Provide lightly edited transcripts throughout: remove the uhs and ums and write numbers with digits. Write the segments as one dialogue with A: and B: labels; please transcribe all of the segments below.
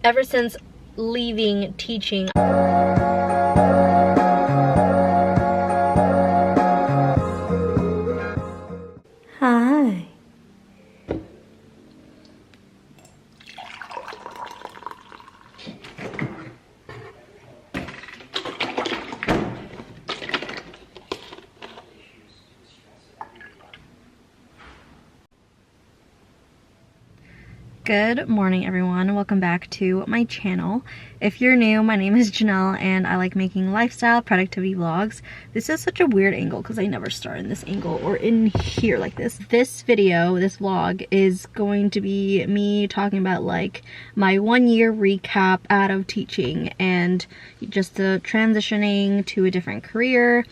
A: Ever since leaving teaching, hi. Good morning, everyone. Welcome back to my channel. If you're new, my name is Janelle and I like making lifestyle productivity vlogs. This is such a weird angle because I never start in this angle or in here like this. This video, this vlog, is going to be me talking about like my 1 year recap out of teaching and just the transitioning to a different career.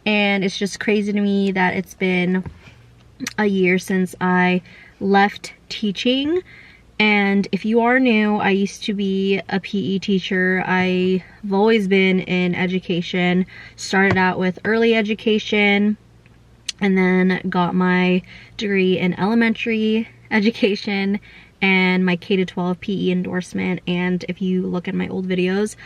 A: And it's just crazy to me that it's been a year since I left teaching. And if you are new, I used to be a PE teacher. I've always been in education. Started out with early education and then got my degree in elementary education and my K-12 PE endorsement. And if you look at my old videos,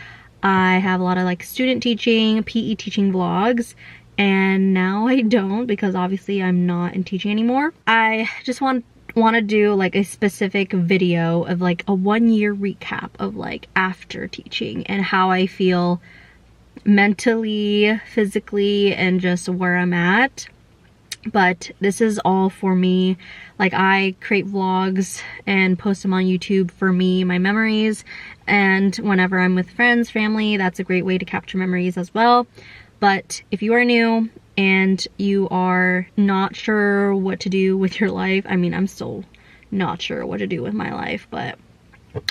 A: I have a lot of like student teaching, PE teaching vlogs. And now I don't, because obviously I'm not in teaching anymore. I just want to do like a specific video of like a 1 year recap of like after teaching and how I feel mentally, physically, and just where I'm at. But this is all for me. Like, I create vlogs and post them on YouTube for me, my memories, and whenever I'm with friends, family, that's a great way to capture memories as well. But if you are new and you are not sure what to do with your life, I mean, I'm still not sure what to do with my life, but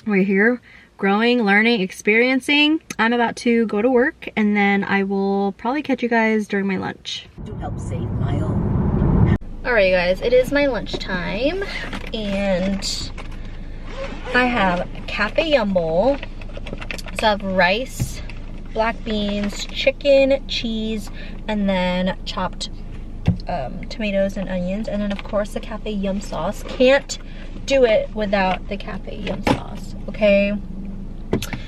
A: we're here growing, learning, experiencing. I'm about to go to work and then I will probably catch you guys during my lunch
B: to help save my own.
A: Alright guys, it is my lunchtime and I have a cafe yum bowl. So I have rice, black beans, chicken, cheese, and then chopped tomatoes and onions, and then of course the cafe yum sauce. Can't do it without the cafe yum sauce, okay?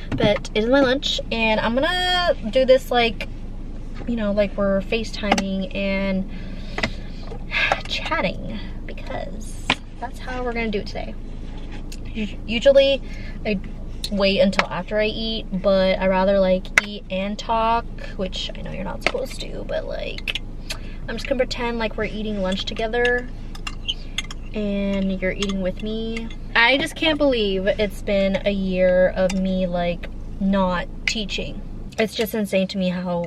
A: But it is my lunch and I'm gonna do this like, you know, like we're FaceTiming and chatting, because that's how we're gonna do it today. Usually I wait until after I eat, but I rather like eat and talk, which I know you're not supposed to, but like I'm just gonna pretend like we're eating lunch together and you're eating with me. I just can't believe it's been a year of me like not teaching. It's just insane to me how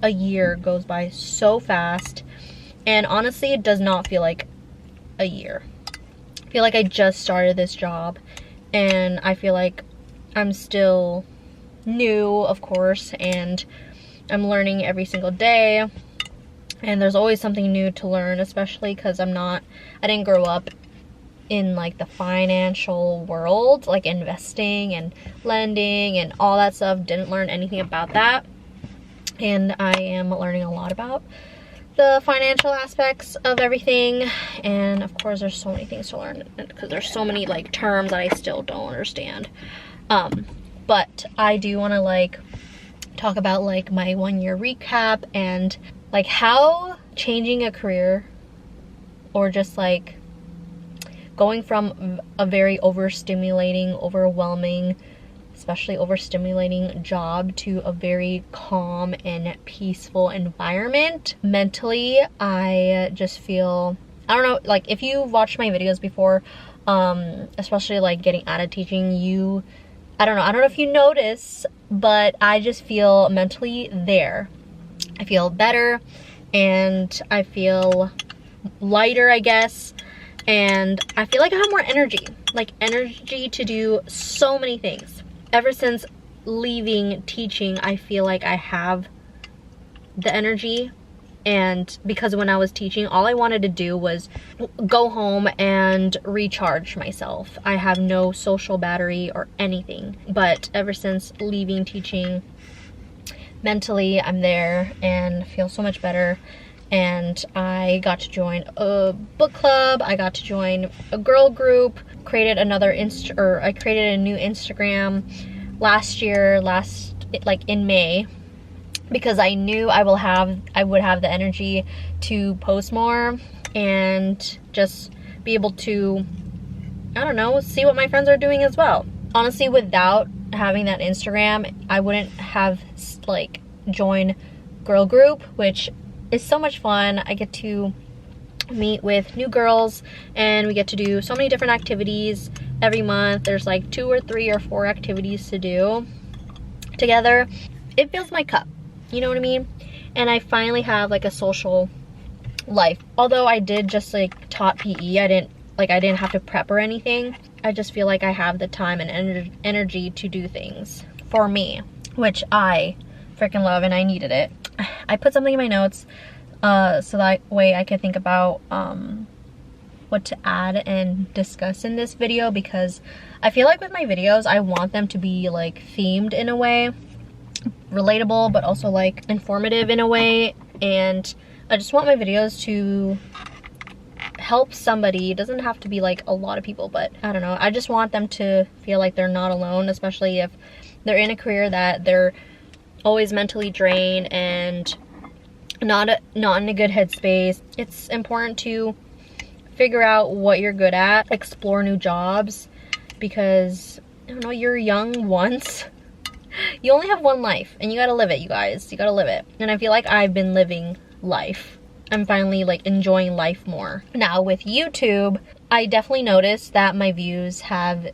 A: a year goes by so fast, and honestly it does not feel like a year. I feel like I just started this job and I feel like I'm still new, of course, and I'm learning every single day, and there's always something new to learn, especially because I didn't grow up in like the financial world, like investing and lending and all that stuff. Didn't learn anything about that, and I am learning a lot about the financial aspects of everything. And of course there's so many things to learn because there's so many like terms that I still don't understand. But I do want to like talk about like my 1 year recap and like how changing a career, or just like going from a very overstimulating, overwhelming, especially overstimulating job to a very calm and peaceful environment. Mentally, I just feel, I don't know, like if you've watched my videos before, especially like getting out of teaching, I don't know if you notice, but I just feel mentally there. I feel better and I feel lighter, I guess, and I feel like I have more energy, like energy to do so many things. Ever since leaving teaching, I feel like I have the energy. And because when I was teaching, all I wanted to do was go home and recharge myself. I have no social battery or anything. But ever since leaving teaching, mentally I'm there and feel so much better. and I got to join a book club. I got to join a girl group, created another I created a new Instagram last year, like in May, because I knew I would have the energy to post more and just be able to, I don't know, see what my friends are doing as well. Honestly, without having that Instagram, I wouldn't have like joined girl group, which is so much fun. I get to meet with new girls and we get to do so many different activities every month. There's like 2 or 3 or 4 activities to do together. It fills my cup, you know what I mean? And I finally have like a social life. Although I did just like taught PE, I didn't have to prep or anything. I just feel like I have the time and energy to do things for me, which I freaking love, and I needed it. I put something in my notes so that way I could think about what to add and discuss in this video, because I feel like with my videos I want them to be like themed in a way, relatable, but also like informative in a way, and I just want my videos to help somebody. It doesn't have to be like a lot of people, but I don't know, I just want them to feel like they're not alone, especially if they're in a career that they're always mentally drained and not in a good headspace. It's important to figure out what you're good at, explore new jobs, because I don't know, you're young once. You only have one life and you gotta live it, you guys. You gotta live it. And I feel like I've been living life. I'm finally like enjoying life more. Now with YouTube, I definitely noticed that my views have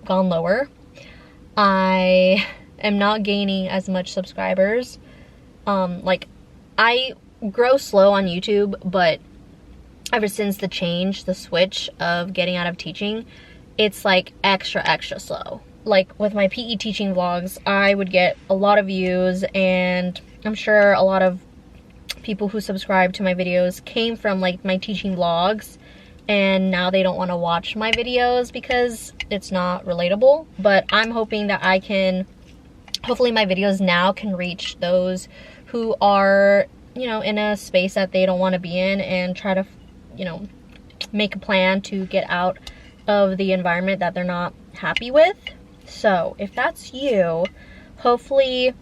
A: gone lower. I am not gaining as much subscribers. Like I grow slow on YouTube, but ever since the switch of getting out of teaching, it's like extra slow. Like with my PE teaching vlogs, I would get a lot of views, and I'm sure a lot of people who subscribe to my videos came from like my teaching vlogs, and now they don't want to watch my videos because it's not relatable. But I'm hoping that hopefully my videos now can reach those who are, you know, in a space that they don't want to be in, and try to, you know, make a plan to get out of the environment that they're not happy with. So if that's you, hopefully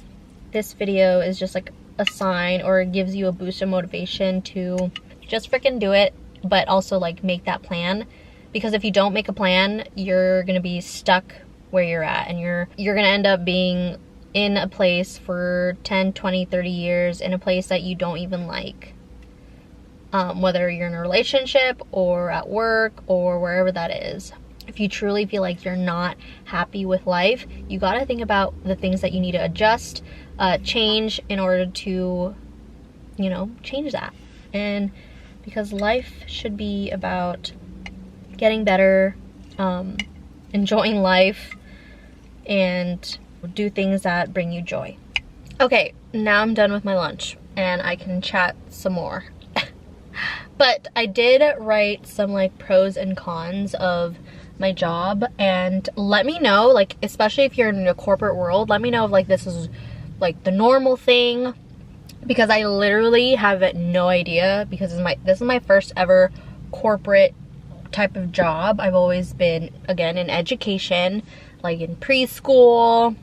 A: this video is just like a sign, or it gives you a boost of motivation to just freaking do it, but also like make that plan. Because if you don't make a plan, you're gonna be stuck where you're at, and you're gonna end up being in a place for 10, 20, 30 years in a place that you don't even like. Whether you're in a relationship or at work or wherever that is. If you truly feel like you're not happy with life, you gotta think about the things that you need to adjust, change in order to, you know, change that. And because life should be about getting better, enjoying life, and do things that bring you joy. Okay, now I'm done with my lunch and I can chat some more. But I did write some like pros and cons of my job, and let me know, like especially if you're in the corporate world, let me know if like this is like the normal thing, because I literally have no idea, because this is my first ever corporate type of job. I've always been, again, in education, like in preschool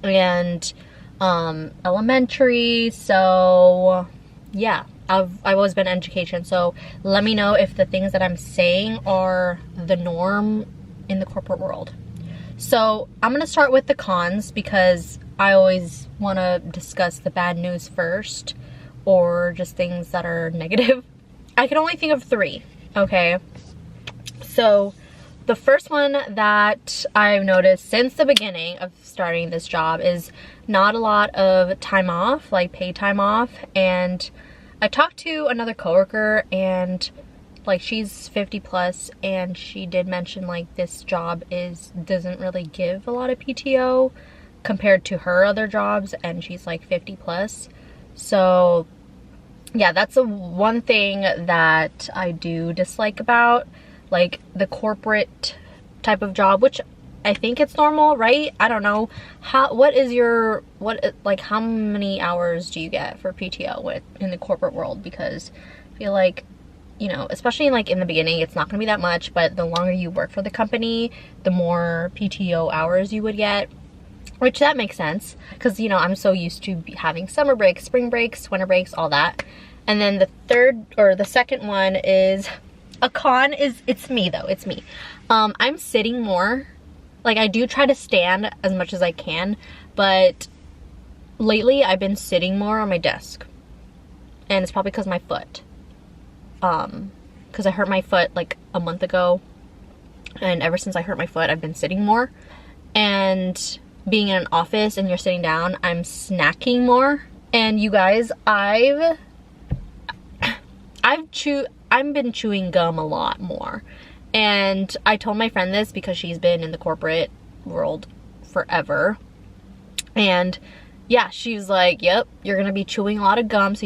A: and elementary. So yeah, I've always been in education. So let me know if the things that I'm saying are the norm in the corporate world. So I'm gonna start with the cons, because I always want to discuss the bad news first, or just things that are negative. I can only think of 3, okay? So the first one that I've noticed since the beginning of starting this job is not a lot of time off, like paid time off. And I talked to another coworker, and like she's 50 plus, and she did mention like this job doesn't really give a lot of PTO compared to her other jobs, and she's like 50 plus. So yeah, that's the one thing that I do dislike about like the corporate type of job, which I think it's normal, right? I don't know. How many hours do you get for PTO in the corporate world? Because I feel like, you know, especially like in the beginning, it's not gonna be that much, but the longer you work for the company, the more PTO hours you would get, which that makes sense because, you know, I'm so used to having summer breaks, spring breaks, winter breaks, all that. And then the second one is a con is, it's me though, it's me. I'm sitting more. Like, I do try to stand as much as I can, but lately I've been sitting more on my desk. And it's probably because my foot. Because I hurt my foot like a month ago. And ever since I hurt my foot, I've been sitting more. And being in an office and you're sitting down, I'm snacking more. And you guys, I've been chewing gum a lot more. And I told my friend this because she's been in the corporate world forever. And yeah, she was like, yep, you're gonna be chewing a lot of gum so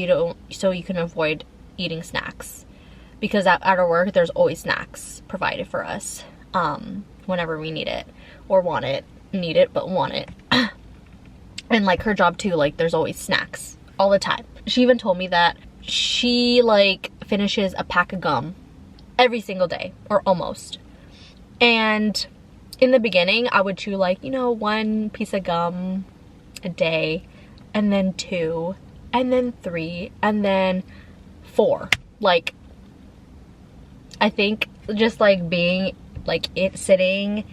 A: you can avoid eating snacks. Because at our work, there's always snacks provided for us whenever we need it or want it. Need it, but want it. And like her job too, like there's always snacks all the time. She even told me that she like finishes a pack of gum every single day, or almost. And in the beginning, I would chew like, you know, 1 piece of gum a day, and then 2, and then 3, and then 4. Like, I think just like being like sitting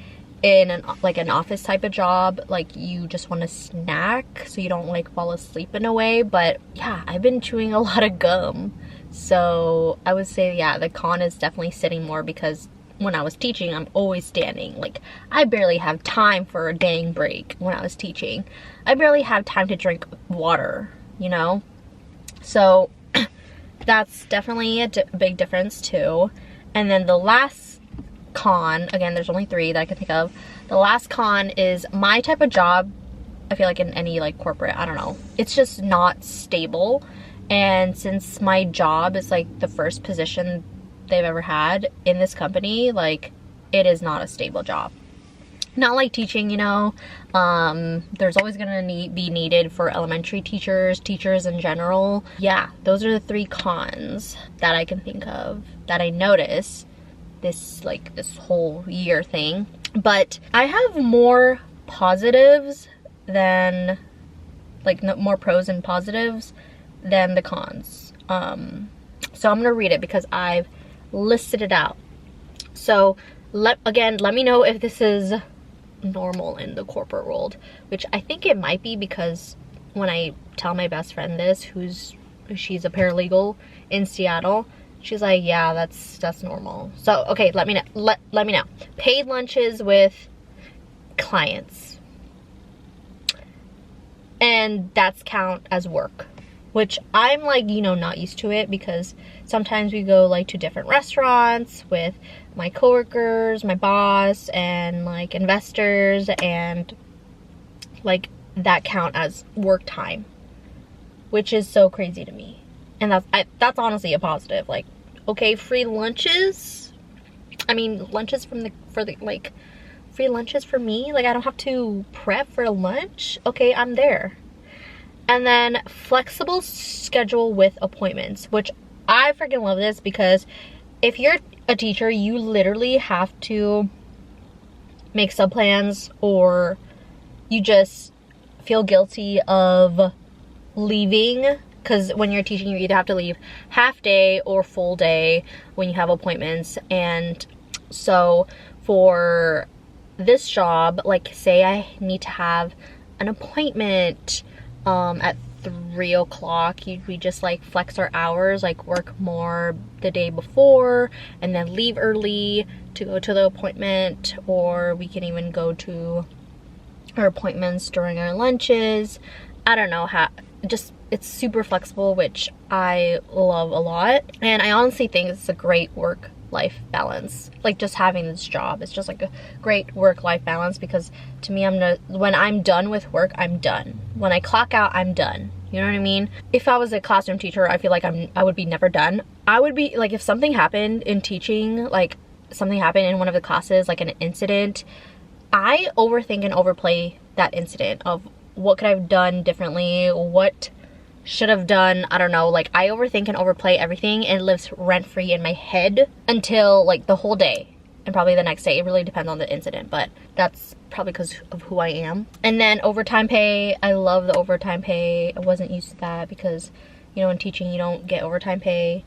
A: in an office type of job, like you just want to snack so you don't like fall asleep in a way. But yeah, I've been chewing a lot of gum. So I would say, yeah, the con is definitely sitting more because when I was teaching, I'm always standing. Like, I barely have time for a dang break when I was teaching. I barely have time to drink water, you know? So that's definitely a big difference too. And then the last con, again, there's only 3 that I can think of. The last con is my type of job. I feel like in any like corporate, I don't know, it's just not stable. And since my job is like the first position they've ever had in this company, like it is not a stable job. Not like teaching, you know. There's always gonna be needed for elementary teachers in general. Yeah, those are the 3 cons that I can think of that I noticed this whole year thing. But I have more positives than more pros and positives than the cons. So I'm gonna read it because I've listed it out. So let me know if this is normal in the corporate world, which I think it might be, because when I tell my best friend this, she's a paralegal in Seattle, she's like, yeah, that's normal. So okay, let me know. Paid lunches with clients, and that's count as work, which I'm like, you know, not used to it, because sometimes we go like to different restaurants with my coworkers, my boss, and like investors, and like that count as work time, which is so crazy to me. And that's honestly a positive. Like, okay, free lunches. I mean, lunches free lunches for me. Like, I don't have to prep for lunch. Okay, I'm there. And then flexible schedule with appointments, which I freaking love this, because if you're a teacher, you literally have to make sub plans, or you just feel guilty of leaving, because when you're teaching, you either have to leave half day or full day when you have appointments. And so for this job, like say I need to have an appointment at 3 o'clock, we just like flex our hours, like work more the day before and then leave early to go to the appointment, or we can even go to our appointments during our lunches. I don't know how, just it's super flexible, which I love a lot. And I honestly think it's a great work-life balance. Like, just having this job, it's just like a great work-life balance, because to me, when I'm done with work, I'm done. When I clock out, I'm done. You know what I mean? If I was a classroom teacher, I feel like I would be never done. I would be like, if something happened in teaching, like something happened in one of the classes, like an incident, I overthink and overplay that incident of what could I have done differently, what should have done, I don't know. Like, I overthink and overplay everything, and it lives rent-free in my head until like the whole day and probably the next day. It really depends on the incident, but that's probably because of who I am. And then overtime pay, I love the overtime pay. I wasn't used to that because, you know, in teaching you don't get overtime pay.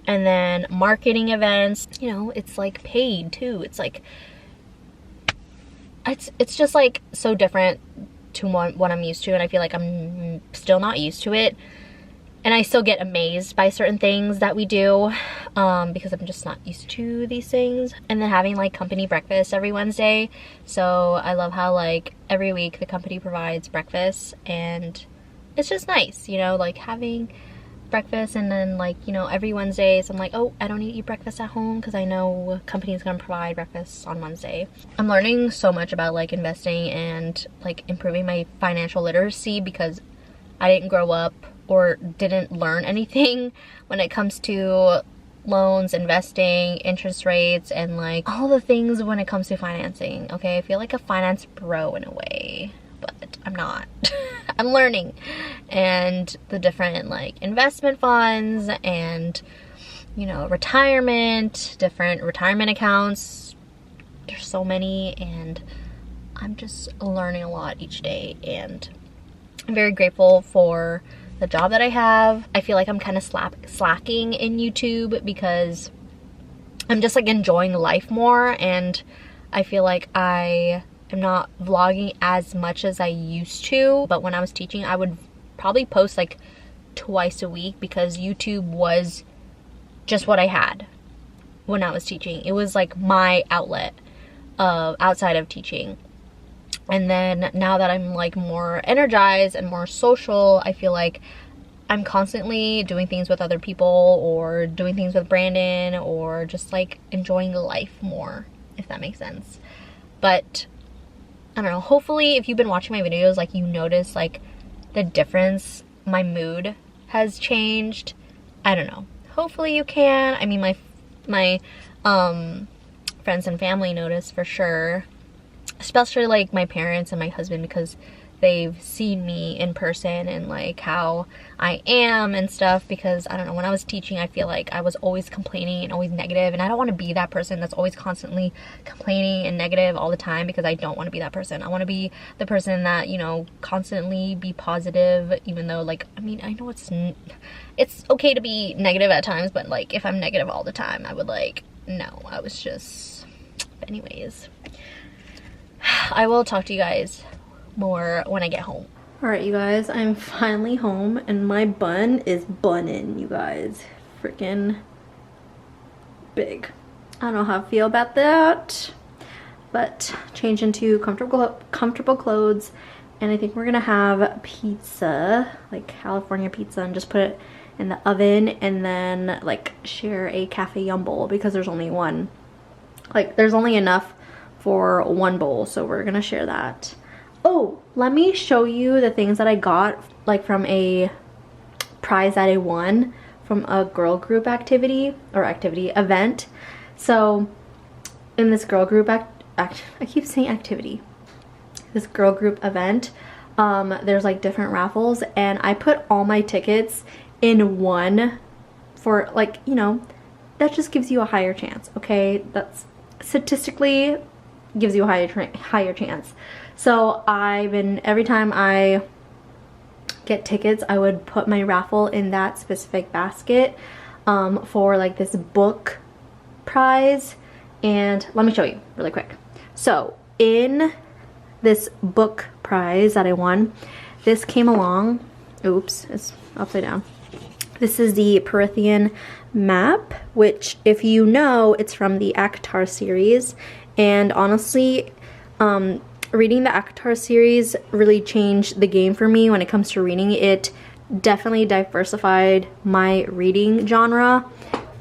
A: And then marketing events, you know, it's like paid too. It's like, it's just like so different to what I'm used to, and I feel like I'm still not used to it, and I still get amazed by certain things that we do because I'm just not used to these things. And then having like company breakfast every Wednesday, so I love how like every week the company provides breakfast, and it's just nice, you know, like having breakfast. And then like, you know, every Wednesdays I'm like, oh, I don't need to eat breakfast at home because I know company's gonna provide breakfast on Wednesday. I'm learning so much about like investing and like improving my financial literacy because I didn't grow up or didn't learn anything when it comes to loans, investing, interest rates, and like all the things when it comes to financing. Okay, I feel like a finance bro in a way, but I'm not. I'm learning. And the different like investment funds and, you know, retirement, different retirement accounts. There's so many, and I'm just learning a lot each day, and I'm very grateful for the job that I have. I feel like I'm kind of slacking in YouTube because I'm just like enjoying life more, and I feel like I'm not vlogging as much as I used to. But when I was teaching, I would probably post like twice a week because YouTube was just what I had when I was teaching. It was like my outlet outside of teaching. And then now that I'm like more energized and more social, I feel like I'm constantly doing things with other people or doing things with Brandon or just like enjoying life more, if that makes sense. But I don't know, hopefully if you've been watching my videos, like you notice like the difference, my mood has changed. I don't know, hopefully you can. I mean, my friends and family notice for sure, especially like my parents and my husband, because they've seen me in person and like how I am and stuff. Because I don't know, when I was teaching, I feel like I was always complaining and always negative, and I don't want to be that person that's always constantly complaining and negative all the time, because I don't want to be that person. I want to be the person that, you know, constantly be positive, even though like, I mean, I know it's okay to be negative at times, but like if I'm negative all the time, I would like, no, I was just, but anyways, I will talk to you guys more when I get home. Alright, you guys, I'm finally home, and my bun is bunning, you guys. Freaking big. I don't know how I feel about that, but change into comfortable clothes, and I think we're gonna have pizza, like California pizza, and just put it in the oven, and then like share a cafe yum bowl, because there's only one. Like, there's only enough for one bowl, so we're gonna share that. Oh, let me show you the things that I got like from a prize that I won from a girl group event. So in this girl group I keep saying activity. This girl group event, there's like different raffles, and I put all my tickets in one for, like, you know, that just gives you a higher chance, okay? That's statistically gives you a higher chance. So every time I get tickets, I would put my raffle in that specific basket for like this book prize. And let me show you really quick. So in this book prize that I won, this came along, oops, it's upside down. This is the Peruvian map, which, if you know, it's from the ACOTAR series. And honestly, reading the ACOTAR series really changed the game for me when it comes to reading. It definitely diversified my reading genre.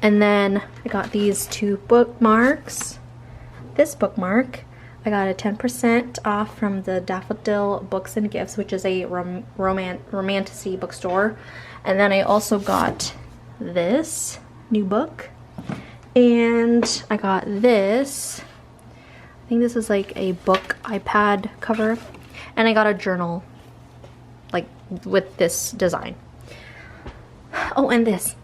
A: And then I got these two bookmarks. This bookmark, I got a 10% off from the Daffodil Books and Gifts, which is a romantasy bookstore. And then I also got this new book. And I got this. I think this is like a book iPad cover. And I got a journal like with this design. Oh, and this.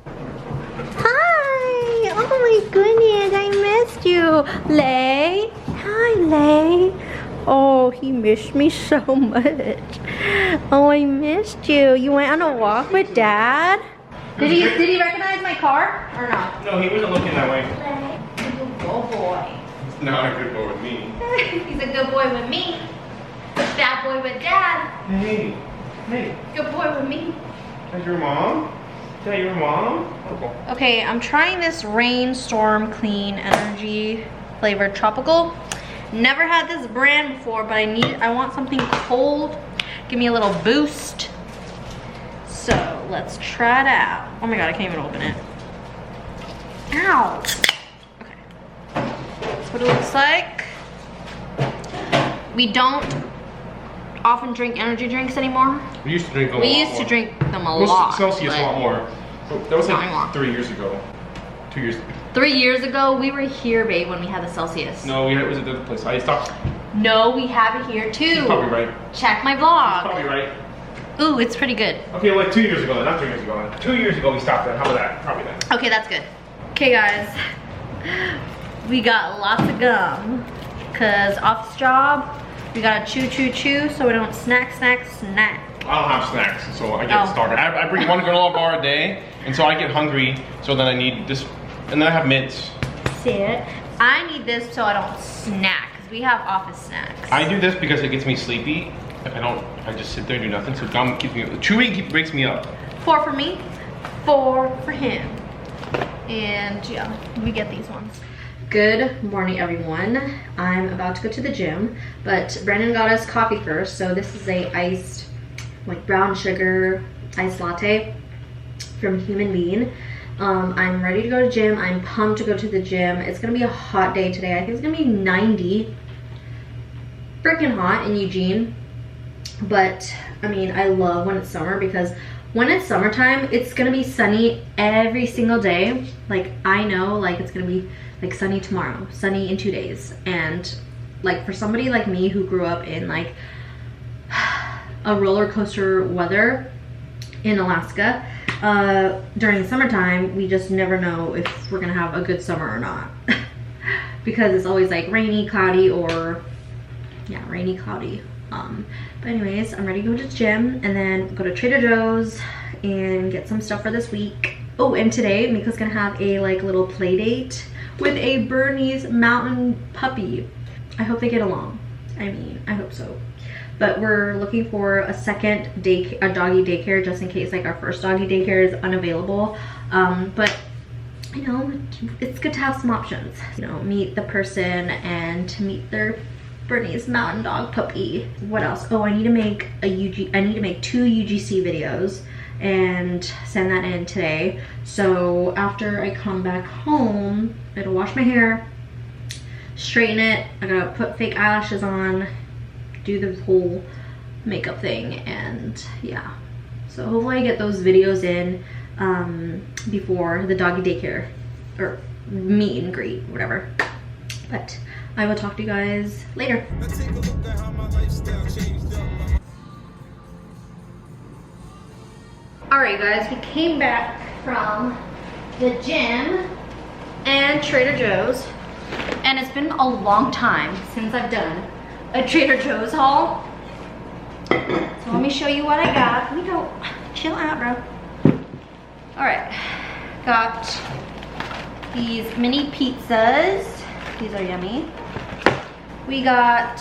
A: Hi! Oh my goodness, I missed you. Lay. Hi, Lay. Oh, he missed me so much. Oh, I missed you. You went on a walk with Dad? Did he recognize my car or not?
C: No, he wasn't looking that way.
A: Lay, you good boy.
C: He's not a good boy with me.
A: He's a good boy with me. Bad boy with Dad.
C: Hey. Hey.
A: Good boy with me.
C: Is that your mom? Is that your mom? Okay.
A: Okay, I'm trying this Rainstorm Clean Energy flavored tropical. Never had this brand before, but I want something cold. Give me a little boost. So let's try it out. Oh my god, I can't even open it. Ow. Okay. That's what it looks like. We don't often drink energy drinks anymore.
C: We used to drink them a lot
A: We used
C: more.
A: to drink them a
C: Most
A: lot.
C: Celsius a lot more. So that was
A: Not
C: like
A: anymore.
C: 3 years ago. 2 years.
A: 3 years ago, we were here, babe, when we had the Celsius.
C: No, it was at the other place. I stopped.
A: No, we have it here too.
C: You're probably right.
A: Check my vlog.
C: Probably right.
A: Ooh, it's pretty good.
C: Okay, like 2 years ago then, not 3 years ago then. 2 years ago we stopped then. How about that? Probably that.
A: Okay, that's good. Okay, guys. We got lots of gum. Cause office job, we gotta chew, chew, chew so we don't snack, snack, snack.
C: I don't have snacks, so I get starved. I bring one granola bar a day, and so I get hungry, so then I need this, and then I have mints.
A: Sit. I need this so I don't snack, cause we have office snacks.
C: I do this because it gets me sleepy. If I just sit there and do nothing, so gum keeps me, chewing wakes me up.
A: 4 for me, 4 for him. And yeah, we get these ones. Good morning, everyone. I'm about to go to the gym, but Brandon got us coffee first. So this is a iced, like brown sugar iced latte from Human Bean. I'm ready to go to gym. I'm pumped to go to the gym. It's gonna be a hot day today. I think it's gonna be 90. Freaking hot in Eugene. But I mean, I love when it's summer because when it's summertime, it's gonna be sunny every single day. Like I know, like it's gonna be like sunny tomorrow, sunny in 2 days. And like for somebody like me who grew up in like a roller coaster weather in Alaska, during the summertime, we just never know if we're gonna have a good summer or not. Because it's always like rainy, cloudy, or yeah, rainy, cloudy. But anyways, I'm ready to go to the gym and then go to Trader Joe's and get some stuff for this week. Oh, and today Mika's gonna have a like little play date with a Bernese mountain puppy. I hope they get along. I mean, I hope so. But we're looking for a second a doggy daycare just in case like our first doggy daycare is unavailable. But you know, it's good to have some options. You know, meet the person and to meet their Bernese mountain dog puppy. What else? Oh, I need to make I need to make 2 UGC videos and send that in today. So after I come back home, I gotta wash my hair, straighten it, I gotta put fake eyelashes on, do the whole makeup thing, and yeah. So hopefully I get those videos in before the doggy daycare or meet and greet, whatever. But I will talk to you guys later. Alright guys, we came back from the gym and Trader Joe's, and it's been a long time since I've done a Trader Joe's haul. So let me show you what I got. We go, chill out, bro. Alright, got these mini pizzas. These are yummy. We got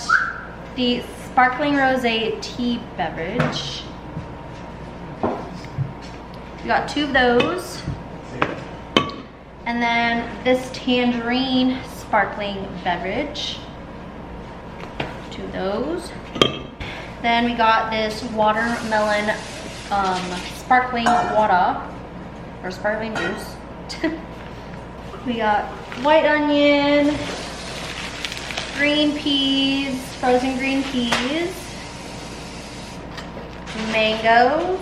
A: the sparkling rosé tea beverage. We got 2 of those. And then this tangerine sparkling beverage. 2 of those. Then we got this watermelon sparkling water or sparkling juice. We got white onion, green peas, frozen green peas, mangoes.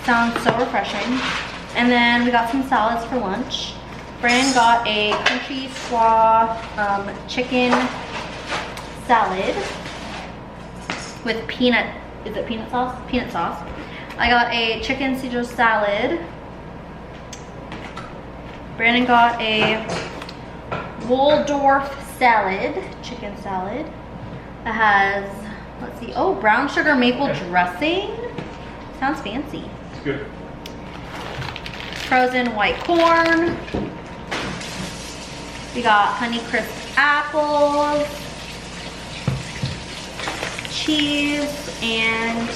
A: Sounds so refreshing. And then we got some salads for lunch. Brandon got a country slaw chicken salad with peanut, is it peanut sauce? Peanut sauce. I got a chicken Caesar salad. Brandon got a Waldorf salad, chicken salad. It has, let's see, oh, brown sugar maple dressing. Sounds fancy.
C: It's good.
A: Frozen white corn. We got Honey Crisp apples, cheese, and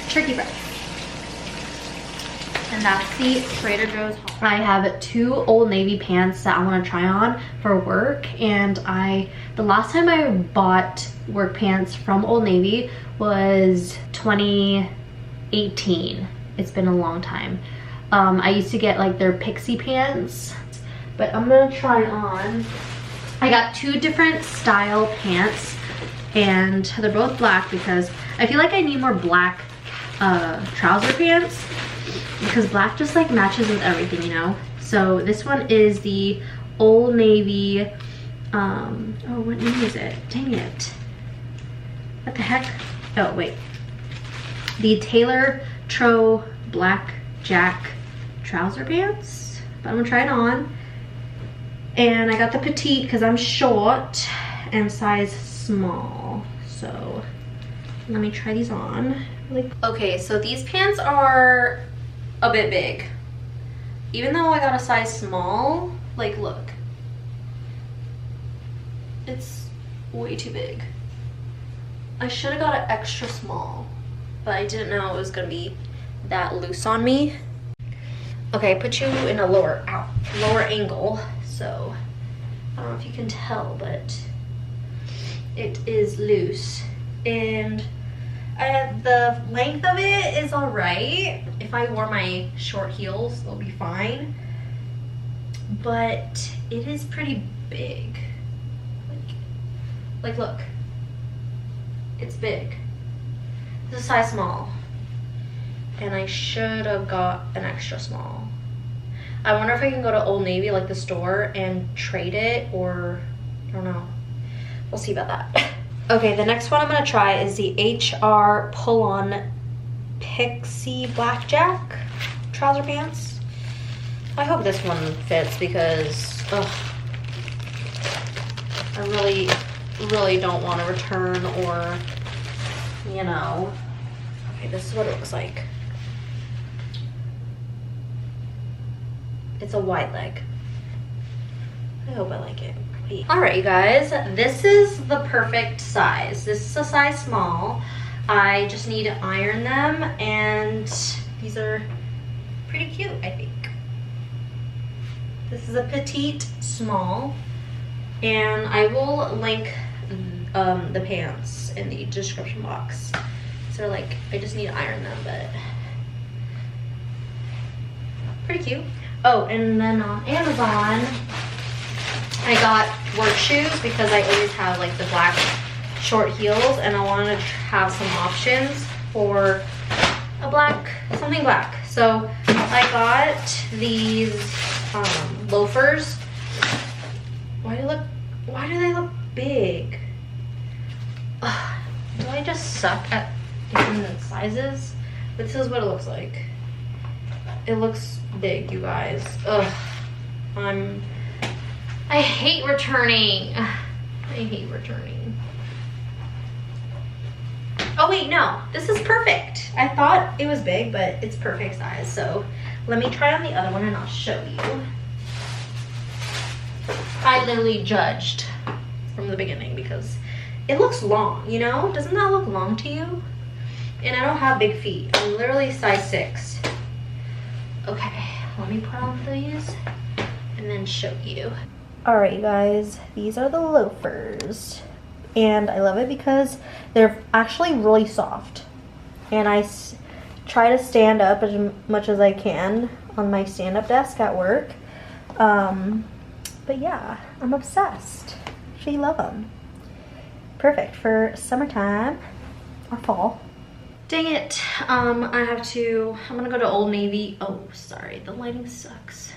A: turkey breast. And that's the Trader Joe's haul. I have 2 Old Navy pants that I want to try on for work, and the last time I bought work pants from Old Navy was 2018. It's been a long time. I used to get like their pixie pants, but I'm gonna try on. I got 2 different style pants, and they're both black because I feel like I need more black trouser pants, because black just like matches with everything, you know. So this one is the Old Navy, oh, what name is it? Dang it. What the heck? Oh, wait. The Taylor Tro Black Jack trouser pants. But I'm gonna try it on. And I got the petite because I'm short and size small. So let me try these on. Okay, so these pants are a bit big. Even though I got a size small, like look. It's way too big. I should have got an extra small, but I didn't know it was gonna be that loose on me. Okay, I put you in a lower angle, so I don't know if you can tell, but it is loose. And the length of it is all right. If I wore my short heels, they'll be fine. But it is pretty big. Like look, it's big. This is size small, and I should have got an extra small. I wonder if I can go to Old Navy, like the store, and trade it, or I don't know. We'll see about that. Okay, the next one I'm gonna try is the HR pull-on Pixie Blackjack trouser pants. I hope this one fits because I really don't want to return, or you know. Okay, this is what it looks like. It's a wide leg. I hope I like it. All right, you guys, this is the perfect size. This is a size small. I just need to iron them, and these are pretty cute, I think. This is a petite small, and I will link the pants in the description box. So like, I just need to iron them, but pretty cute. Oh, and then on Amazon, I got work shoes because I always have like the black short heels, and I wanted to have some options for something black. So I got these loafers. Why do they look big? Ugh, do I just suck at different sizes? But this is what it looks like. It looks big, you guys. Ugh. I hate returning. I hate returning. Oh wait, no, this is perfect. I thought it was big, but it's perfect size. So let me try on the other one and I'll show you. I literally judged from the beginning because it looks long, you know? Doesn't that look long to you? And I don't have big feet. I'm literally size 6. Okay, let me put on these and then show you. All right, you guys, these are the loafers. And I love it because they're actually really soft. And I try to stand up as much as I can on my stand-up desk at work. But yeah, I'm obsessed. Actually love them. Perfect for summertime or fall. Dang it, I'm gonna go to Old Navy. Oh, sorry, the lighting sucks.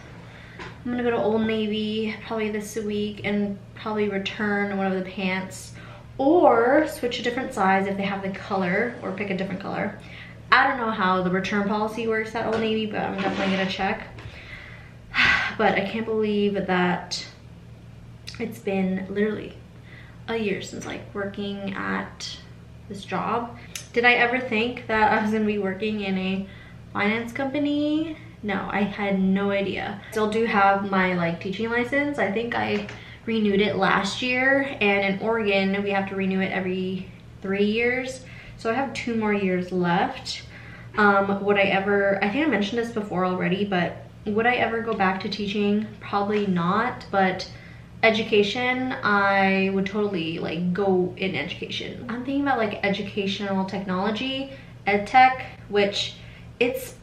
A: I'm gonna go to Old Navy probably this week and probably return one of the pants or switch a different size if they have the color, or pick a different color. I don't know how the return policy works at Old Navy, but I'm definitely gonna check. But I can't believe that it's been literally a year since like working at this job. Did I ever think that I was gonna be working in a finance company? No, I had no idea. Still do have my like teaching license. I think I renewed it last year, and in Oregon we have to renew it every 3 years. So I have 2 more years left. Would I ever, I think I mentioned this before already, but would I ever go back to teaching? Probably not, but education, I would totally like go in education. I'm thinking about like educational technology, ed tech, which it's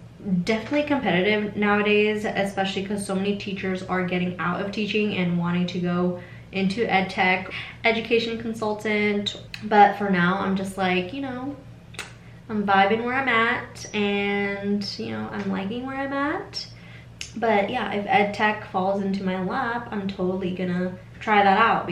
A: definitely competitive nowadays, especially because so many teachers are getting out of teaching and wanting to go into ed tech, education consultant. But for now, I'm just like, you know, I'm vibing where I'm at, and you know, I'm liking where I'm at. But yeah, if ed tech falls into my lap, I'm totally gonna try that out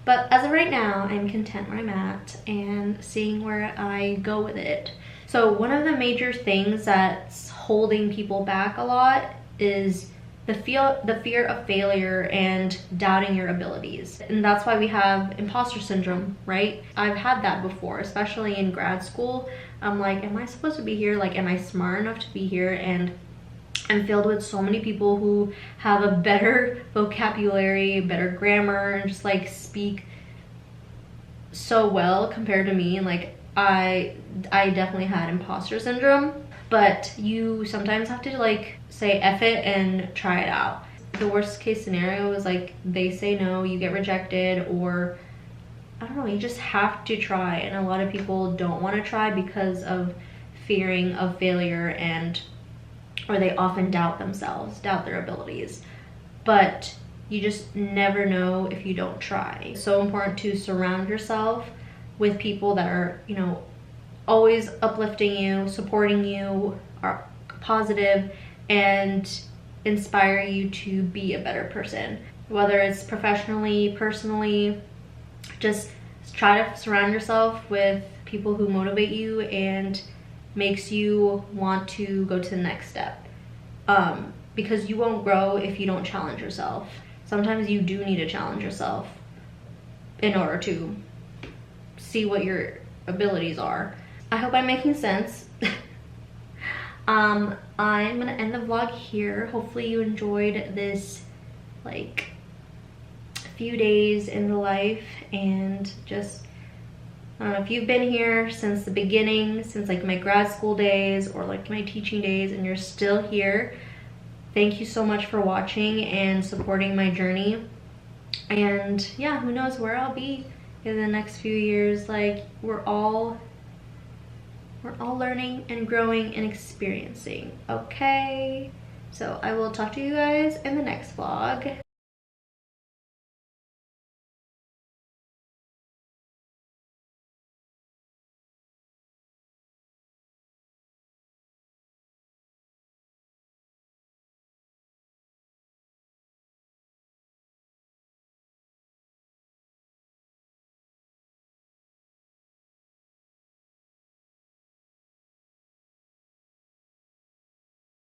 A: but as of right now, I'm content where I'm at and seeing where I go with it. So one of the major things that's holding people back a lot is the fear of failure and doubting your abilities. And that's why we have imposter syndrome, right? I've had that before, especially in grad school. I'm like, am I supposed to be here? Like, am I smart enough to be here? And I'm filled with so many people who have a better vocabulary, better grammar, and just like speak so well compared to me. And like, I definitely had imposter syndrome. But you sometimes have to like say F it and try it out. The worst case scenario is like they say no, you get rejected, or I don't know, you just have to try. And a lot of people don't want to try because of fearing of failure, or they often doubt themselves, doubt their abilities. But you just never know if you don't try. It's so important to surround yourself with people that are, you know, always uplifting you, supporting you, are positive, and inspire you to be a better person. Whether it's professionally, personally, just try to surround yourself with people who motivate you and makes you want to go to the next step. Because you won't grow if you don't challenge yourself. Sometimes you do need to challenge yourself in order to see what your abilities are. I hope I'm making sense. I'm gonna end the vlog here. Hopefully you enjoyed this like few days in the life, and just, I don't know, if you've been here since the beginning, since like my grad school days or like my teaching days, and you're still here, thank you so much for watching and supporting my journey. And yeah, who knows where I'll be in the next few years. Like, we're all learning and growing and experiencing, okay? So I will talk to you guys in the next vlog.